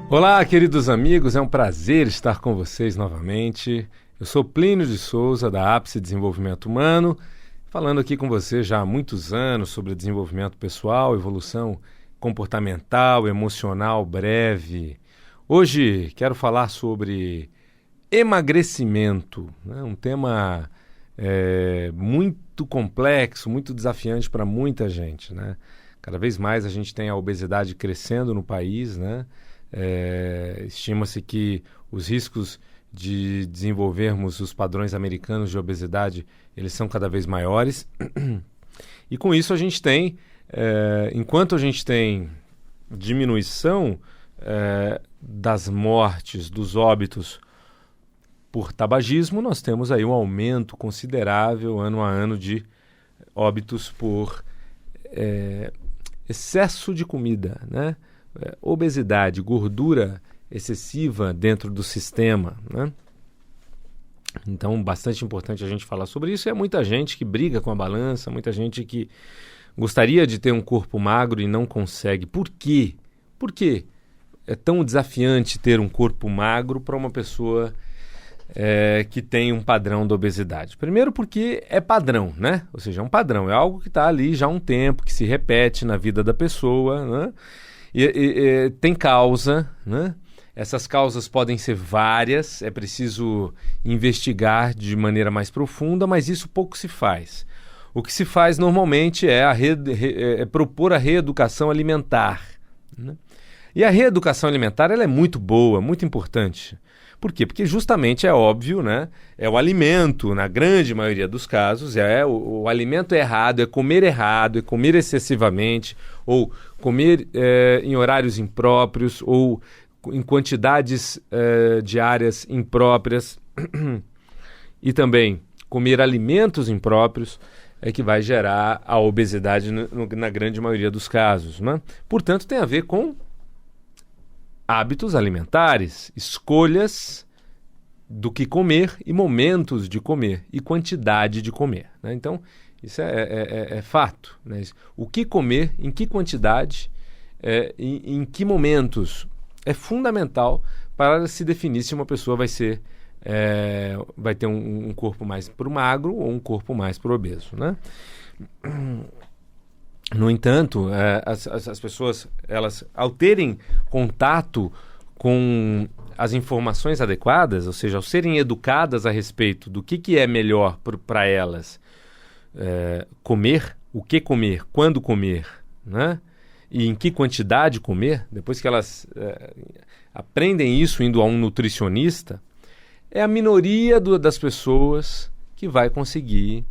Olá, queridos amigos, é um prazer estar com vocês novamente. Eu sou Plínio de Souza, da Ápice Desenvolvimento Humano, falando aqui com você já há muitos anos sobre desenvolvimento pessoal, evolução comportamental, emocional breve. Hoje quero falar sobre emagrecimento, né? Um tema muito complexo, muito desafiante para muita gente, né? Cada vez mais a gente tem a obesidade crescendo no país, né? Estima-se que os riscos de desenvolvermos os padrões americanos de obesidade, eles são cada vez maiores. E com isso a gente tem, enquanto a gente tem diminuição das mortes, dos óbitos por tabagismo, nós temos aí um aumento considerável ano a ano de óbitos por excesso de comida, né? Obesidade, gordura excessiva dentro do sistema, né? Então, bastante importante a gente falar sobre isso. E é muita gente que briga com a balança, muita gente que gostaria de ter um corpo magro e não consegue. Por quê? Por que é tão desafiante ter um corpo magro para uma pessoa que tem um padrão da obesidade? Primeiro porque é padrão, né? Ou seja, é um padrão, é algo que está ali já há um tempo, que se repete na vida da pessoa, né? E tem causa, né? Essas causas podem ser várias, é preciso investigar de maneira mais profunda, mas isso pouco se faz. O que se faz normalmente é propor a reeducação alimentar, né? E a reeducação alimentar ela é muito boa, muito importante. Por quê? Porque justamente é óbvio, né? É o alimento, na grande maioria dos casos, o alimento errado, é comer excessivamente, ou comer em horários impróprios, ou em quantidades diárias impróprias, e também comer alimentos impróprios é que vai gerar a obesidade na grande maioria dos casos, né? Portanto, tem a ver com hábitos alimentares, escolhas do que comer e momentos de comer e quantidade de comer, né? Então, isso é fato, né? O que comer, em que quantidade, em que momentos é fundamental para se definir se uma pessoa vai ter um corpo mais pro magro ou um corpo mais pro obeso, né? No entanto, as pessoas, elas, ao terem contato com as informações adequadas, ou seja, ao serem educadas a respeito do que é melhor para elas comer, o que comer, quando comer, né? E em que quantidade comer, depois que elas aprendem isso indo a um nutricionista, é a minoria das pessoas que vai conseguir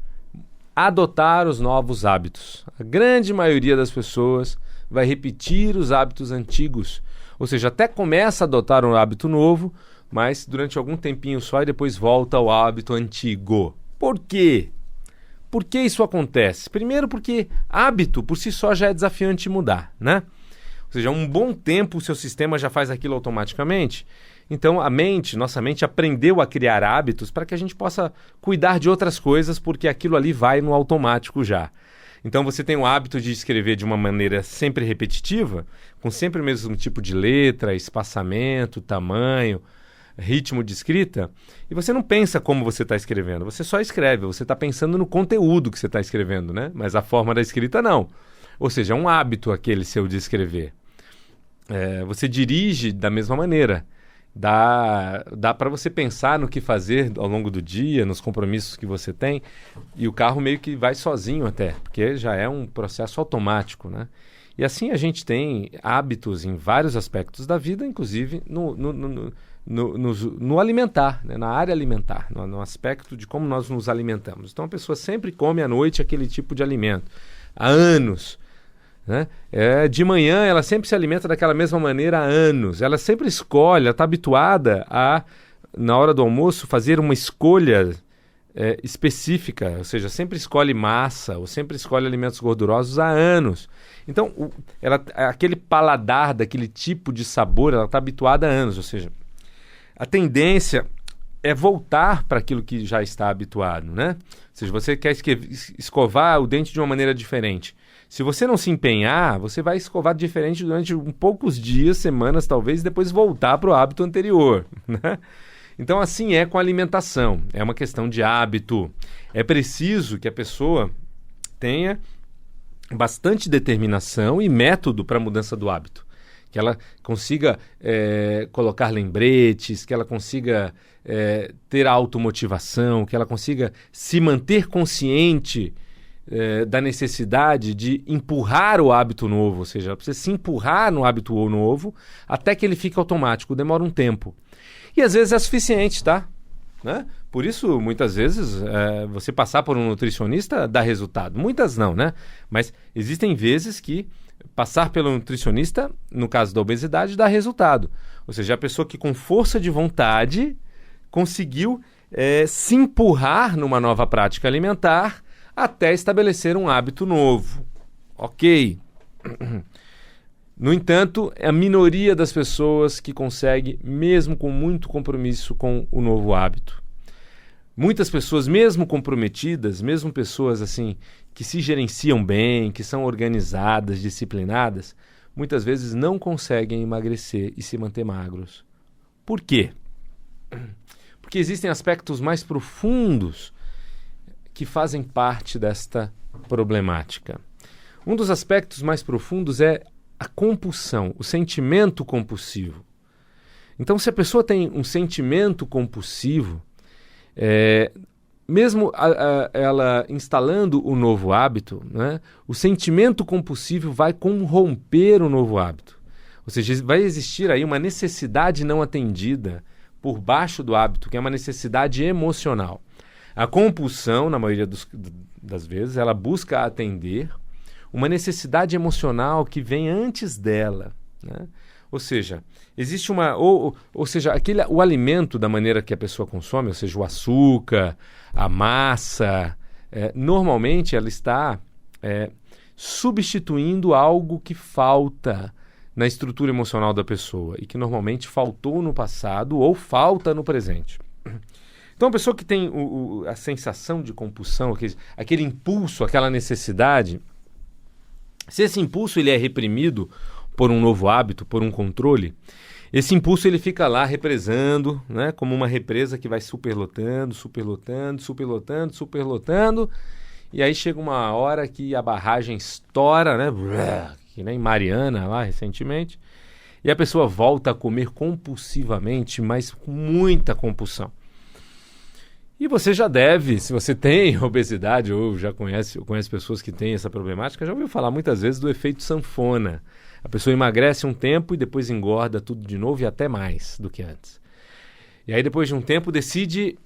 adotar os novos hábitos. A grande maioria das pessoas vai repetir os hábitos antigos. Ou seja, até começa a adotar um hábito novo, mas durante algum tempinho só e depois volta ao hábito antigo. Por quê? Por que isso acontece? Primeiro porque hábito por si só já é desafiante mudar, né? Ou seja, um bom tempo o seu sistema já faz aquilo automaticamente. Então nossa mente aprendeu a criar hábitos para que a gente possa cuidar de outras coisas, porque aquilo ali vai no automático já. Então você tem o hábito de escrever de uma maneira sempre repetitiva, com sempre o mesmo tipo de letra, espaçamento, tamanho, ritmo de escrita, e você não pensa como você está escrevendo, você só escreve, você está pensando no conteúdo que você está escrevendo, né? Mas a forma da escrita não. Ou seja, é um hábito aquele seu de escrever. Você dirige da mesma maneira. Dá para você pensar no que fazer ao longo do dia, nos compromissos que você tem, e o carro meio que vai sozinho até, porque já é um processo automático, né? E assim a gente tem hábitos em vários aspectos da vida, inclusive no alimentar, né? Na área alimentar, no aspecto de como nós nos alimentamos. Então a pessoa sempre come à noite aquele tipo de alimento, há anos, né? De manhã ela sempre se alimenta daquela mesma maneira há anos. Ela sempre escolhe, ela está habituada a, na hora do almoço, fazer uma escolha específica, ou seja, sempre escolhe massa ou sempre escolhe alimentos gordurosos há anos. Então, aquele paladar daquele tipo de sabor, ela está habituada há anos. Ou seja, a tendência é voltar para aquilo que já está habituado, né? Ou seja, você quer escovar o dente de uma maneira diferente. Se você não se empenhar, você vai escovar diferente durante poucos dias, semanas talvez, e depois voltar para o hábito anterior, né? Então, assim é com a alimentação. É uma questão de hábito. É preciso que a pessoa tenha bastante determinação e método para a mudança do hábito. Que ela consiga colocar lembretes, que ela consiga ter automotivação, que ela consiga se manter consciente da necessidade de empurrar o hábito novo. Ou seja, ela precisa se empurrar no hábito novo até que ele fique automático. Demora um tempo. E às vezes é suficiente, tá? Né? Por isso, muitas vezes, você passar por um nutricionista dá resultado. Muitas não, né? Mas existem vezes que passar pelo nutricionista, no caso da obesidade, dá resultado. Ou seja, a pessoa que com força de vontade conseguiu se empurrar numa nova prática alimentar até estabelecer um hábito novo. Ok. No entanto, é a minoria das pessoas que consegue, mesmo com muito compromisso com o novo hábito. Muitas pessoas, mesmo comprometidas, mesmo pessoas assim que se gerenciam bem, que são organizadas, disciplinadas, muitas vezes não conseguem emagrecer e se manter magros. Por quê? Porque existem aspectos mais profundos que fazem parte desta problemática. Um dos aspectos mais profundos é a compulsão, o sentimento compulsivo. Então, se a pessoa tem um sentimento compulsivo, mesmo ela instalando o novo hábito, né, o sentimento compulsivo vai corromper o novo hábito. Ou seja, vai existir aí uma necessidade não atendida por baixo do hábito, que é uma necessidade emocional. A compulsão, na maioria das vezes, ela busca atender uma necessidade emocional que vem antes dela, né? Ou seja, existe o alimento da maneira que a pessoa consome, ou seja, o açúcar, a massa, normalmente ela está substituindo algo que falta na estrutura emocional da pessoa e que normalmente faltou no passado ou falta no presente. Então, a pessoa que tem a sensação de compulsão, aquele impulso, aquela necessidade, se esse impulso ele é reprimido por um novo hábito, por um controle, esse impulso ele fica lá represando, né, como uma represa que vai superlotando, superlotando, superlotando, superlotando, e aí chega uma hora que a barragem estoura, né, que nem Mariana lá recentemente, e a pessoa volta a comer compulsivamente, mas com muita compulsão. E você já deve, se você tem obesidade ou já conhece pessoas que têm essa problemática, já ouviu falar muitas vezes do efeito sanfona. A pessoa emagrece um tempo e depois engorda tudo de novo e até mais do que antes. E aí depois de um tempo decide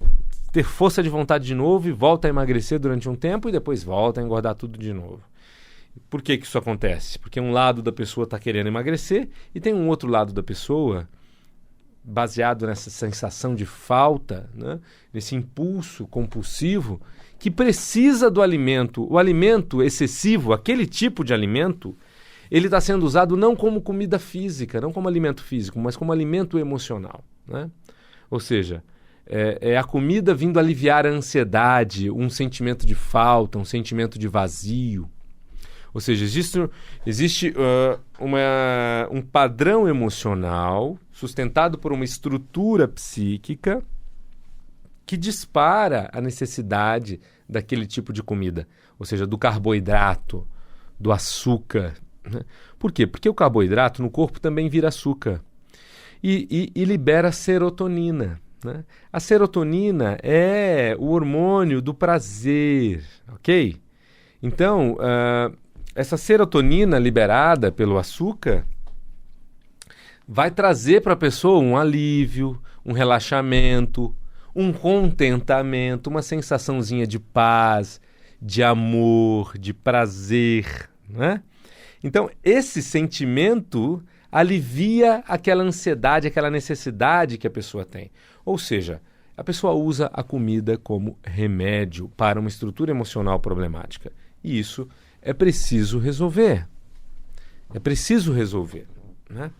ter força de vontade de novo e volta a emagrecer durante um tempo e depois volta a engordar tudo de novo. Por que isso acontece? Porque um lado da pessoa está querendo emagrecer e tem um outro lado da pessoa baseado nessa sensação de falta, né? Nesse impulso compulsivo que precisa do alimento. O alimento excessivo, aquele tipo de alimento, ele está sendo usado não como comida física, não como alimento físico, mas como alimento emocional, né? Ou seja, é a comida vindo aliviar a ansiedade, um sentimento de falta, um sentimento de vazio. Ou seja, existe um padrão emocional sustentado por uma estrutura psíquica que dispara a necessidade daquele tipo de comida. Ou seja, do carboidrato, do açúcar, né? Por quê? Porque o carboidrato no corpo também vira açúcar e libera serotonina, né? A serotonina é o hormônio do prazer, ok? Então, essa serotonina liberada pelo açúcar vai trazer para a pessoa um alívio, um relaxamento, um contentamento, uma sensaçãozinha de paz, de amor, de prazer, né? Então, esse sentimento alivia aquela ansiedade, aquela necessidade que a pessoa tem. Ou seja, a pessoa usa a comida como remédio para uma estrutura emocional problemática. E isso é preciso resolver. É preciso resolver, né?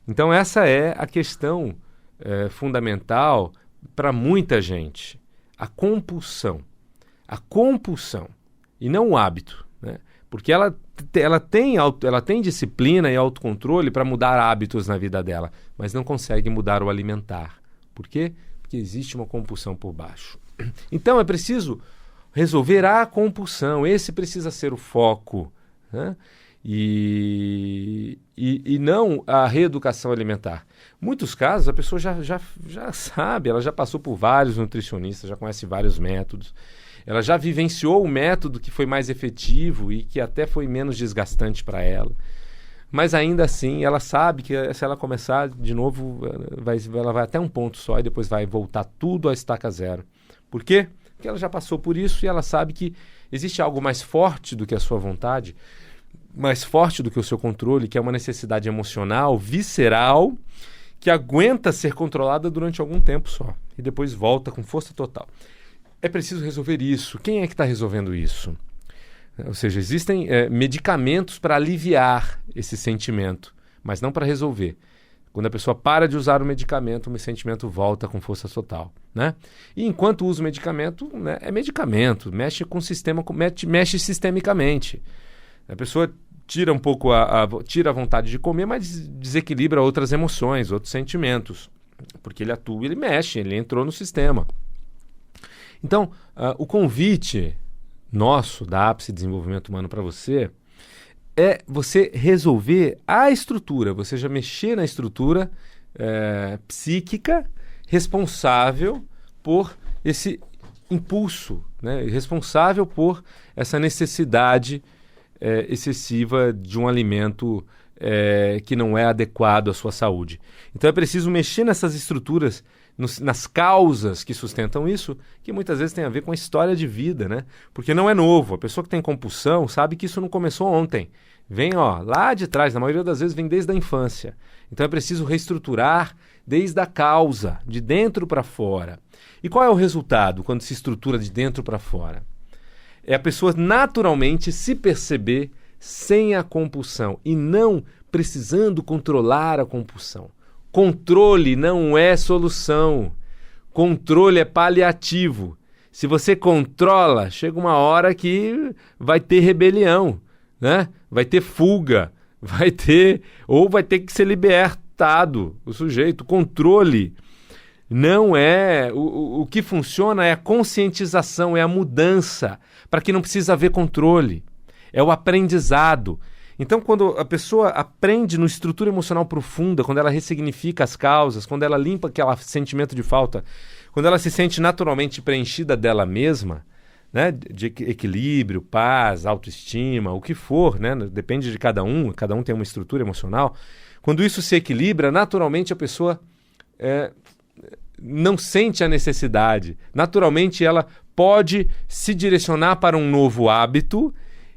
Então essa é a questão fundamental para muita gente, a compulsão, e não o hábito, né? Porque ela tem disciplina e autocontrole para mudar hábitos na vida dela, mas não consegue mudar o alimentar. Por quê? Porque existe uma compulsão por baixo. Então é preciso resolver a compulsão, esse precisa ser o foco, né? E não a reeducação alimentar. Em muitos casos a pessoa já sabe, ela já passou por vários nutricionistas, já conhece vários métodos, ela já vivenciou o método que foi mais efetivo e que até foi menos desgastante para ela. Mas ainda assim, ela sabe que se ela começar de novo, ela vai até um ponto só e depois vai voltar tudo à estaca zero. Por quê? Porque ela já passou por isso e ela sabe que existe algo mais forte do que a sua vontade, mais forte do que o seu controle, que é uma necessidade emocional, visceral, que aguenta ser controlada durante algum tempo só e depois volta com força total. É preciso resolver isso. Quem é que está resolvendo isso? Ou seja, existem medicamentos para aliviar esse sentimento, mas não para resolver. Quando a pessoa para de usar o sentimento volta com força total, né? E enquanto usa o medicamento, né, é medicamento, mexe com o sistema, mexe sistemicamente. A pessoa tira um pouco tira a vontade de comer, mas desequilibra outras emoções, outros sentimentos, porque ele atua, ele mexe, ele entrou no sistema. Então, o convite nosso da Ápice Desenvolvimento Humano para você é você resolver a estrutura, você já mexer na estrutura psíquica responsável por esse impulso, né? Responsável por essa necessidade excessiva de um alimento que não é adequado à sua saúde. Então é preciso mexer nessas estruturas, nas causas que sustentam isso, que muitas vezes tem a ver com a história de vida, né? Porque não é novo. A pessoa que tem compulsão sabe que isso não começou ontem. Vem lá de trás, na maioria das vezes vem desde a infância. Então é preciso reestruturar desde a causa, de dentro para fora. E qual é o resultado quando se estrutura de dentro para fora? É a pessoa naturalmente se perceber sem a compulsão e não precisando controlar a compulsão. Controle não é solução. Controle é paliativo. Se você controla, chega uma hora que vai ter rebelião, né? Vai ter fuga, vai ter que ser libertado o sujeito. Controle não é... O que funciona é a conscientização, é a mudança, para que não precisa haver controle. É o aprendizado. Então, quando a pessoa aprende no estrutura emocional profunda, quando ela ressignifica as causas, quando ela limpa aquele sentimento de falta, quando ela se sente naturalmente preenchida dela mesma, né, de equilíbrio, paz, autoestima, o que for, né, depende de cada um tem uma estrutura emocional. Quando isso se equilibra, naturalmente a pessoa não sente a necessidade. Naturalmente ela pode se direcionar para um novo hábito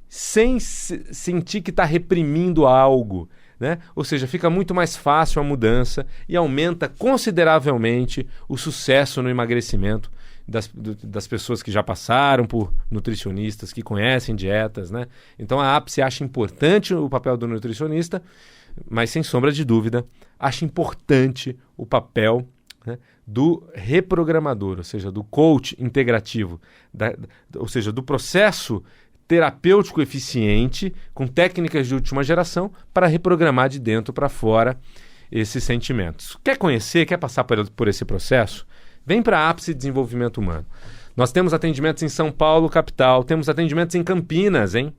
sem sentir que está reprimindo algo, né? Ou seja, fica muito mais fácil a mudança e aumenta consideravelmente o sucesso no emagrecimento das pessoas que já passaram por nutricionistas, que conhecem dietas, né? Então a Ápice acha importante o papel do nutricionista, mas sem sombra de dúvida, acha importante o papel, né, do reprogramador, ou seja, do coach integrativo, ou seja, do processo terapêutico eficiente, com técnicas de última geração, para reprogramar de dentro para fora esses sentimentos. Quer conhecer, quer passar por esse processo? Vem para a Ápice Desenvolvimento Humano. Nós temos atendimentos em São Paulo, capital, temos atendimentos em Campinas, hein?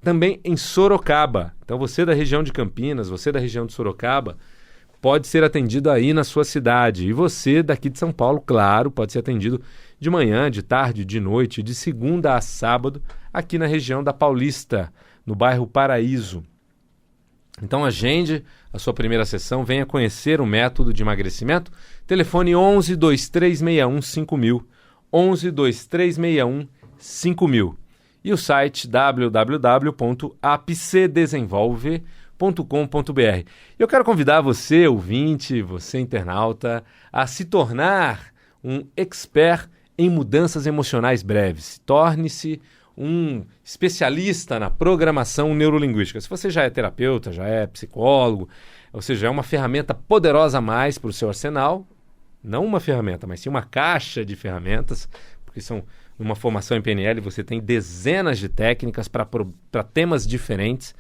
Também em Sorocaba. Então você da região de Campinas, você da região de Sorocaba, pode ser atendido aí na sua cidade. E você daqui de São Paulo, claro, pode ser atendido de manhã, de tarde, de noite, de segunda a sábado, aqui na região da Paulista, no bairro Paraíso. Então agende a sua primeira sessão, venha conhecer o método de emagrecimento. Telefone 11 2361 5000, 11 2361 5000. E o site www.apcedesenvolve.com.br. Eu quero convidar você, ouvinte, você internauta, a se tornar um expert em mudanças emocionais breves. Torne-se um especialista na programação neurolinguística. Se você já é terapeuta, já é psicólogo, ou seja, é uma ferramenta poderosa a mais para o seu arsenal, não uma ferramenta, mas sim uma caixa de ferramentas, porque numa formação em PNL você tem dezenas de técnicas para temas diferentes,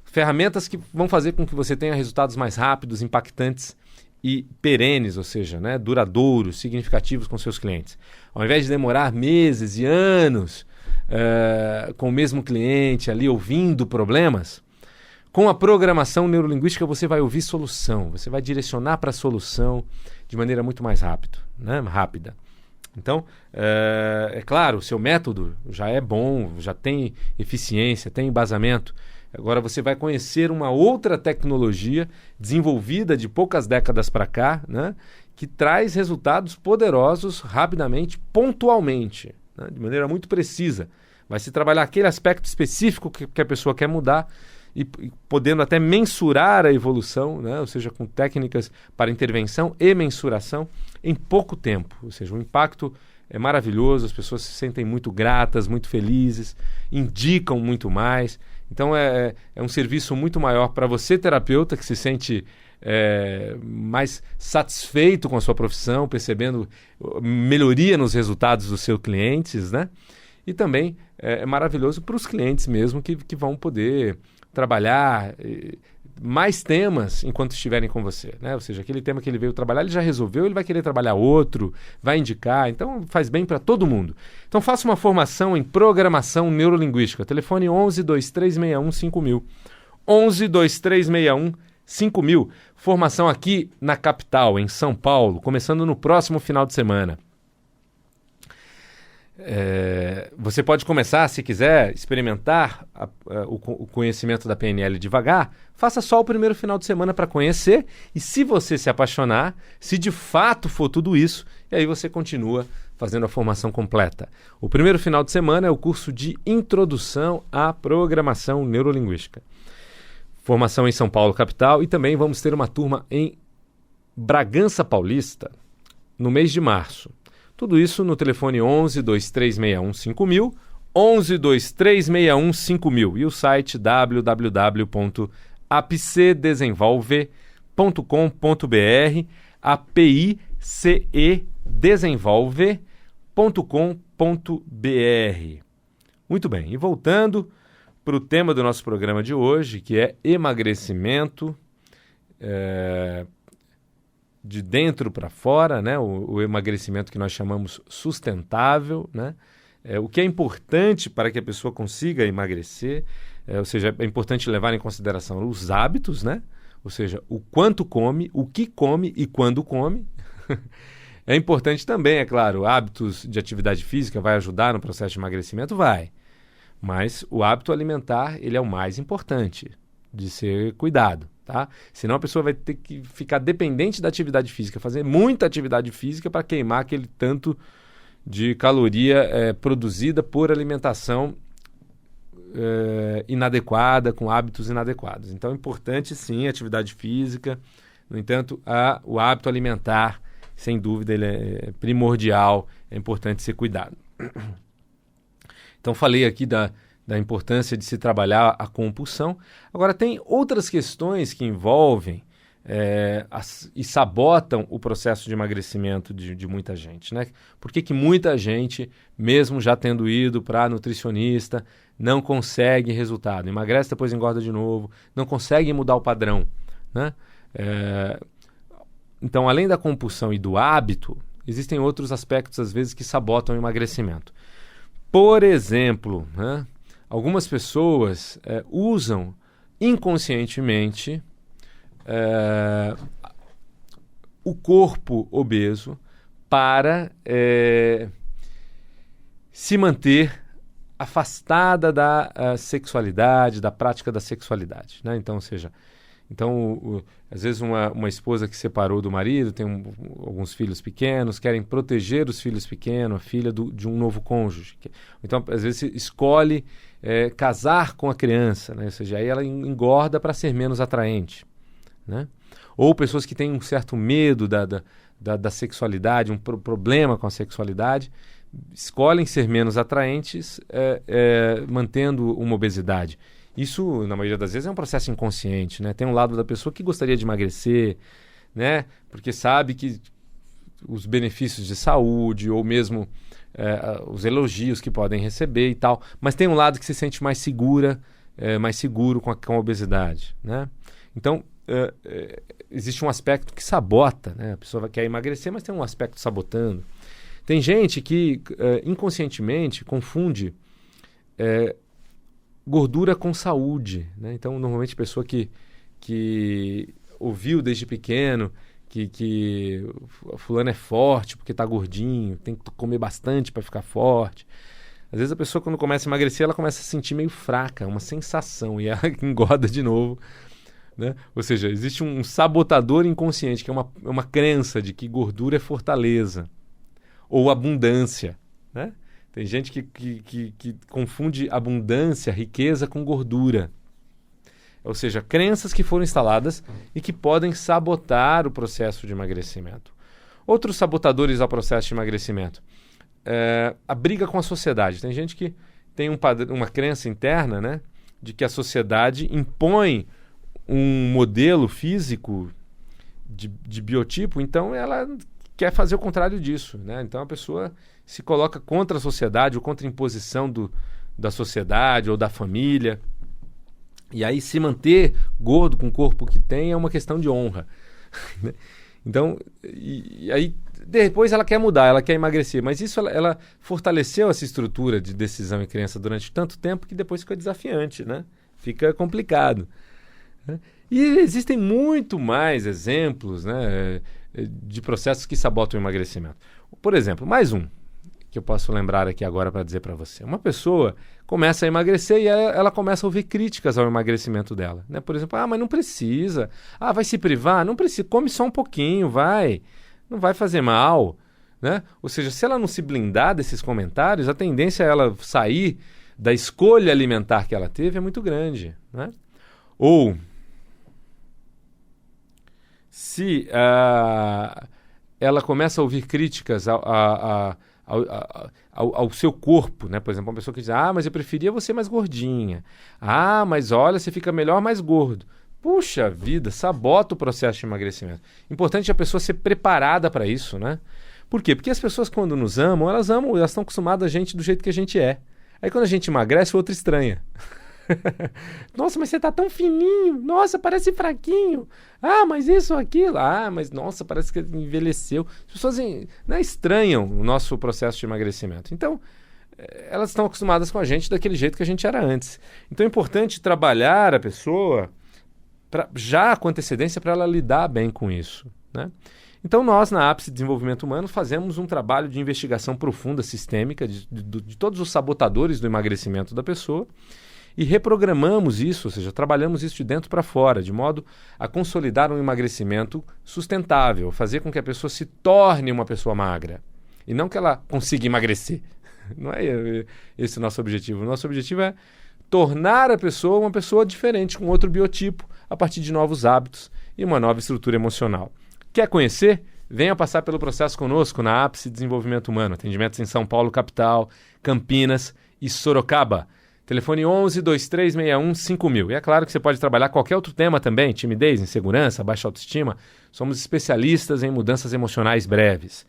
ferramentas que vão fazer com que você tenha resultados mais rápidos, impactantes e perenes, ou seja, né, duradouros, significativos com seus clientes. Ao invés de demorar meses e anos com o mesmo cliente ali ouvindo problemas, com a programação neurolinguística você vai ouvir solução, você vai direcionar para a solução de maneira muito mais rápida. Então, é claro, o seu método já é bom, já tem eficiência, tem embasamento. Agora você vai conhecer uma outra tecnologia desenvolvida de poucas décadas para cá, né, que traz resultados poderosos rapidamente, pontualmente, né, de maneira muito precisa. Vai se trabalhar aquele aspecto específico que a pessoa quer mudar e podendo até mensurar a evolução, né, ou seja, com técnicas para intervenção e mensuração em pouco tempo. Ou seja, o impacto é maravilhoso, as pessoas se sentem muito gratas, muito felizes, indicam muito mais. Então é um serviço muito maior para você, terapeuta, que se sente mais satisfeito com a sua profissão, percebendo melhoria nos resultados dos seus clientes, né? E também é maravilhoso para os clientes mesmo que vão poder trabalhar mais temas enquanto estiverem com você, né? Ou seja, aquele tema que ele veio trabalhar, ele já resolveu, ele vai querer trabalhar outro, vai indicar, então faz bem para todo mundo. Então faça uma formação em programação neurolinguística. Telefone 11 2361 5000. 11 2361 5000. Formação aqui na capital, em São Paulo, começando no próximo final de semana. Você pode começar, se quiser, experimentar o conhecimento da PNL devagar. Faça só o primeiro final de semana para conhecer e se você se apaixonar, se de fato for tudo isso, e aí você continua fazendo a formação completa. O primeiro final de semana é o curso de Introdução à Programação Neurolinguística. Formação em São Paulo, capital, e também vamos ter uma turma em Bragança Paulista no mês de março. Tudo isso no telefone 11 2361 5000, 11 2361 5000 e o site www.apcedesenvolve.com.br, apcedesenvolve.com.br. Muito bem, e voltando para o tema do nosso programa de hoje, que é emagrecimento de dentro para fora, né? O emagrecimento que nós chamamos sustentável, né? O que é importante para que a pessoa consiga emagrecer, ou seja, é importante levar em consideração os hábitos, né? Ou seja, o quanto come, o que come e quando come. É importante também, é claro, hábitos de atividade física vai ajudar no processo de emagrecimento? Vai. Mas o hábito alimentar, ele é o mais importante de ser cuidado, tá? Senão a pessoa vai ter que ficar dependente da atividade física, fazer muita atividade física para queimar aquele tanto de caloria produzida por alimentação inadequada, com hábitos inadequados. Então é importante sim a atividade física, no entanto o hábito alimentar, sem dúvida, ele é primordial, é importante ser cuidado. Então falei aqui da importância de se trabalhar a compulsão. Agora tem outras questões que envolvem e sabotam o processo de emagrecimento de muita gente, né? Por que muita gente, mesmo já tendo ido para nutricionista, não consegue resultado? Emagrece, depois engorda de novo, não consegue mudar o padrão, né? Então, além da compulsão e do hábito, existem outros aspectos, às vezes, que sabotam o emagrecimento. Por exemplo, né, algumas pessoas usam inconscientemente o corpo obeso para se manter afastada da sexualidade, da prática da sexualidade, né? Então, ou seja, às vezes uma esposa que separou do marido, tem alguns filhos pequenos, querem proteger os filhos pequenos, a filha de um novo cônjuge. Então, às vezes, escolhe casar com a criança, né? Ou seja, aí ela engorda para ser menos atraente, né? Ou pessoas que têm um certo medo da sexualidade, um problema com a sexualidade, escolhem ser menos atraentes mantendo uma obesidade. Isso, na maioria das vezes, é um processo inconsciente, né? Tem um lado da pessoa que gostaria de emagrecer, né? Porque sabe que os benefícios de saúde ou mesmo os elogios que podem receber e tal. Mas tem um lado que se sente mais segura, mais seguro com a obesidade, né? Então, existe um aspecto que sabota, né? A pessoa quer emagrecer, mas tem um aspecto sabotando. Tem gente que inconscientemente confunde gordura com saúde, né? Então, normalmente, pessoa que ouviu desde pequeno que fulano é forte porque está gordinho, tem que comer bastante para ficar forte. Às vezes a pessoa, quando começa a emagrecer, ela começa a se sentir meio fraca, uma sensação, e ela engorda de novo, né? Ou seja, existe um sabotador inconsciente, que é uma crença de que gordura é fortaleza ou abundância, né? Tem gente que confunde abundância, riqueza com gordura. Ou seja, crenças que foram instaladas e que podem sabotar o processo de emagrecimento. Outros sabotadores ao processo de emagrecimento. A briga com a sociedade. Tem gente que tem uma crença interna, né, de que a sociedade impõe um modelo físico de biotipo, então ela quer fazer o contrário disso, né? Então a pessoa se coloca contra a sociedade ou contra a imposição da sociedade ou da família. E aí se manter gordo com o corpo que tem é uma questão de honra. Então, e aí depois ela quer mudar, ela quer emagrecer. Mas isso ela fortaleceu essa estrutura de decisão e crença durante tanto tempo que depois fica desafiante, né? Fica complicado. E existem muito mais exemplos, né, de processos que sabotam o emagrecimento. Por exemplo, mais um que eu posso lembrar aqui agora para dizer para você. Uma pessoa começa a emagrecer e ela começa a ouvir críticas ao emagrecimento dela, né? Por exemplo, mas não precisa. Vai se privar? Não precisa. Come só um pouquinho, vai. Não vai fazer mal, né? Ou seja, se ela não se blindar desses comentários, a tendência a ela sair da escolha alimentar que ela teve é muito grande, né? Ou se ela começa a ouvir críticas ao seu corpo, né? Por exemplo, uma pessoa que diz, mas eu preferia você mais gordinha. Mas olha, você fica melhor mais gordo. Puxa vida, sabota o processo de emagrecimento. Importante a pessoa ser preparada para isso, né? Por quê? Porque as pessoas, quando nos amam, elas estão acostumadas a gente do jeito que a gente é. Aí quando a gente emagrece, o outro estranha. Nossa, mas você tá tão fininho. Nossa, parece fraquinho. Mas isso, aquilo. Mas nossa, parece que envelheceu. As pessoas estranham o nosso processo de emagrecimento. Então, elas estão acostumadas com a gente daquele jeito que a gente era antes. Então é importante trabalhar a pessoa já com antecedência para ela lidar bem com isso, né? Então nós, na Ápice de Desenvolvimento Humano, fazemos um trabalho de investigação profunda, sistêmica, de todos os sabotadores do emagrecimento da pessoa, e reprogramamos isso, ou seja, trabalhamos isso de dentro para fora, de modo a consolidar um emagrecimento sustentável, fazer com que a pessoa se torne uma pessoa magra, e não que ela consiga emagrecer. Não é esse o nosso objetivo. O nosso objetivo é tornar a pessoa uma pessoa diferente, com outro biotipo, a partir de novos hábitos e uma nova estrutura emocional. Quer conhecer? Venha passar pelo processo conosco na Ápice Desenvolvimento Humano. Atendimentos em São Paulo, capital, Campinas e Sorocaba. Telefone 11 2361 5000. E é claro que você pode trabalhar qualquer outro tema também, timidez, insegurança, baixa autoestima. Somos especialistas em mudanças emocionais breves.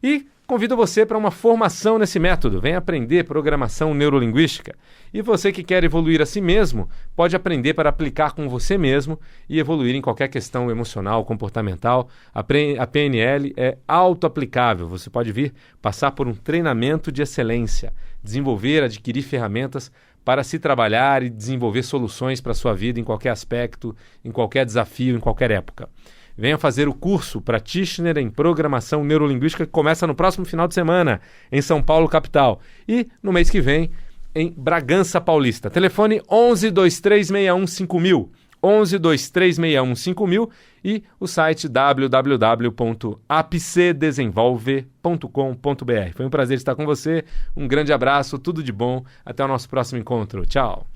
E convido você para uma formação nesse método. Venha aprender programação neurolinguística. E você que quer evoluir a si mesmo, pode aprender para aplicar com você mesmo e evoluir em qualquer questão emocional, comportamental. A PNL é auto-aplicável. Você pode vir passar por um treinamento de excelência, desenvolver, adquirir ferramentas para se trabalhar e desenvolver soluções para a sua vida em qualquer aspecto, em qualquer desafio, em qualquer época. Venha fazer o curso Practitioner em Programação Neurolinguística, que começa no próximo final de semana, em São Paulo, capital. E no mês que vem, em Bragança Paulista. Telefone 11 2361 5000. 11 2361 5000 e o site www.apcedesenvolve.com.br. Foi um prazer estar com você, um grande abraço, tudo de bom, até o nosso próximo encontro. Tchau!